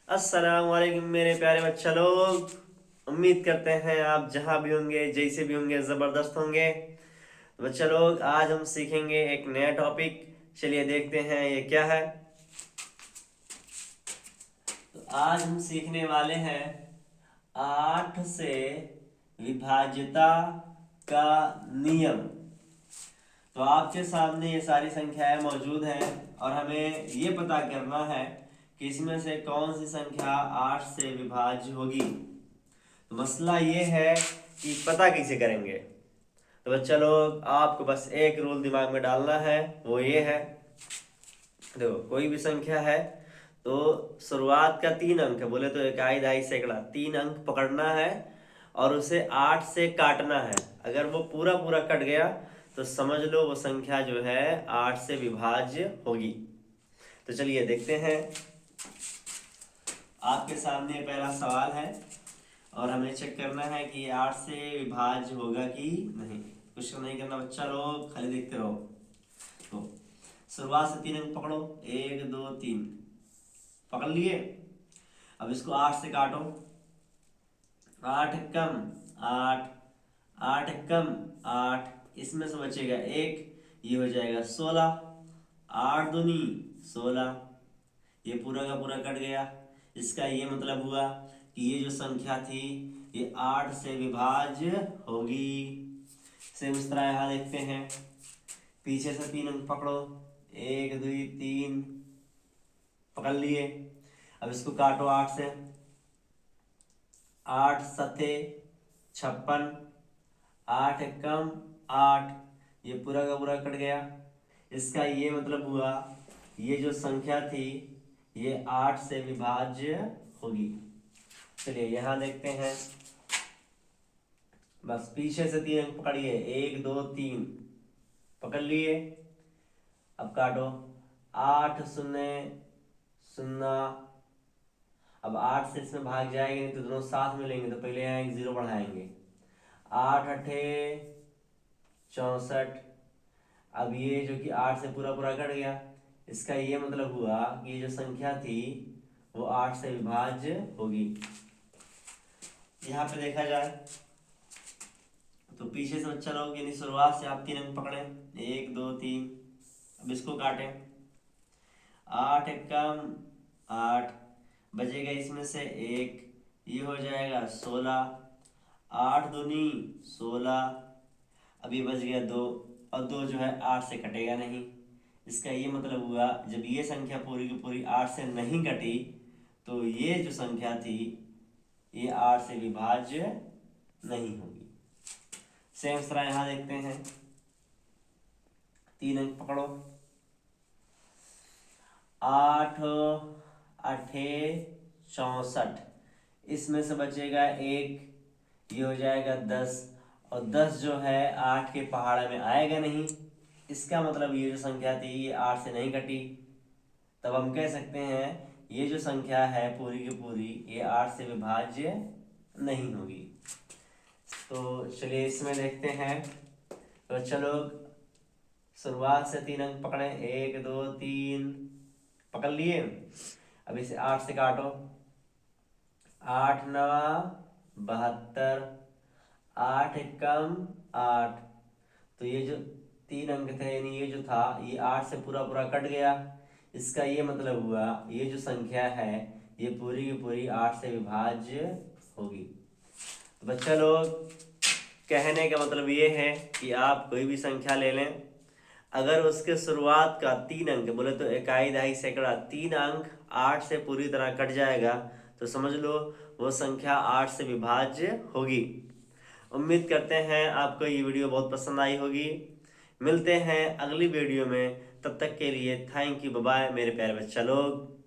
अस्सलाम वालेकुम मेरे प्यारे बच्चा लोग। उम्मीद करते हैं आप जहां भी होंगे, जैसे भी होंगे, ज़बरदस्त होंगे। तो बच्चा लोग, आज हम सीखेंगे एक नया टॉपिक। चलिए देखते हैं ये क्या है। तो आज हम सीखने वाले हैं 8 से विभाज्यता का नियम। तो आपके सामने ये सारी संख्याएं मौजूद हैं और हमें ये पता करना है कि इसमें से कौन सी संख्या 8 से विभाज्य होगी। तो मसला ये है कि पता कैसे करेंगे। तो बच्चा लोग, आपको बस एक रूल दिमाग में डालना है, वो ये है, देखो कोई भी संख्या है तो शुरुआत का 3 अंक है, बोले तो इकाई, दहाई, सैकड़ा, 3 अंक पकड़ना है और उसे 8 से काटना है। अगर वो पूरा पूरा कट गया तो समझ लो वो संख्या जो है 8 से विभाज्य होगी। तो चलिए देखते हैं। आपके सामने पहला सवाल है और हमें चेक करना है कि ये 8 से विभाज्य होगा कि नहीं। कुछ नहीं करना बच्चा लोग, खाली देखते रहो। तो शुरुआत से 3 अंक पकड़ो, 1 2 3 पकड़ लिए। अब इसको 8 से काटो। 8 कम 8, 8 कम 8, इसमें से बचेगा 1, ये हो जाएगा 16। 8 दूनी 16, ये पूरा का पूरा कट गया। इसका ये मतलब हुआ कि ये जो संख्या थी ये 8 से विभाज्य होगी। सेम इस तरह यहाँ देखते हैं, पीछे से 3 अंक पकड़ो, 1 2 3 पकड़ लिए। अब इसको काटो 8 से। 8 सते 56, 8 कम 8, ये पूरा का पूरा कट गया। इसका ये मतलब हुआ ये जो संख्या थी ये 8 से विभाज्य होगी। चलिए यहाँ देखते हैं, बस पीछे से 3 अंक पकड़िए, 1 2 3 पकड़ लिए। अब काटो, 8 शून्य 0। अब 8 से इसमें भाग जाएंगे नहीं तो दोनों साथ में लेंगे, तो पहले यहाँ एक 0 बढ़ाएंगे। 8 अठे 64। अब ये जो कि 8 से पूरा पूरा कट गया, इसका ये मतलब हुआ कि ये जो संख्या थी वो 8 से विभाज्य होगी। यहाँ पे देखा जाए तो पीछे से बच्चा लोग, यानी शुरुआत से आप 3 अंक पकड़े, 1 2 3। अब इसको काटें, 8 कम 8, बचेगा इसमें से 1, ये हो जाएगा 16। 8 दूनी 16, अब ये बच गया 2, और 2 जो है 8 से कटेगा नहीं। इसका ये मतलब हुआ जब ये संख्या पूरी की पूरी 8 से नहीं कटी तो ये जो संख्या थी ये 8 से विभाज्य नहीं होगी। सेम तरह यहाँ देखते हैं, 3 अंक पकड़ो, 8 अठे 64, इसमें से बचेगा 1, ये हो जाएगा 10, और 10 जो है 8 के पहाड़ में आएगा नहीं। इसका मतलब ये जो संख्या थी ये 8 से नहीं कटी। तब हम कह सकते हैं ये जो संख्या है पूरी की पूरी ये 8 से विभाज्य नहीं होगी। तो चलिए इसमें देखते हैं। तो चलो शुरुआत से 3 अंक पकड़े, 1 2 3 पकड़ लिए। अब इसे 8 से काटो, 8 नवा 72, 8 कम 8, तो ये जो 3 अंक थे यानी ये जो था ये 8 से पूरा पूरा कट गया। इसका ये मतलब हुआ ये जो संख्या है ये पूरी की पूरी 8 से विभाज्य होगी। तो बच्चा लोग, कहने का मतलब ये है कि आप कोई भी संख्या ले लें, अगर उसके शुरुआत का 3 अंक, बोले तो इकाई, दहाई, सैकड़ा, 3 अंक 8 से पूरी तरह कट जाएगा तो समझ लो वो संख्या 8 से विभाज्य होगी। उम्मीद करते हैं आपको ये वीडियो बहुत पसंद आई होगी। मिलते हैं अगली वीडियो में, तब तक के लिए थैंक यू, बाय बाय मेरे प्यारे बच्चा लोग।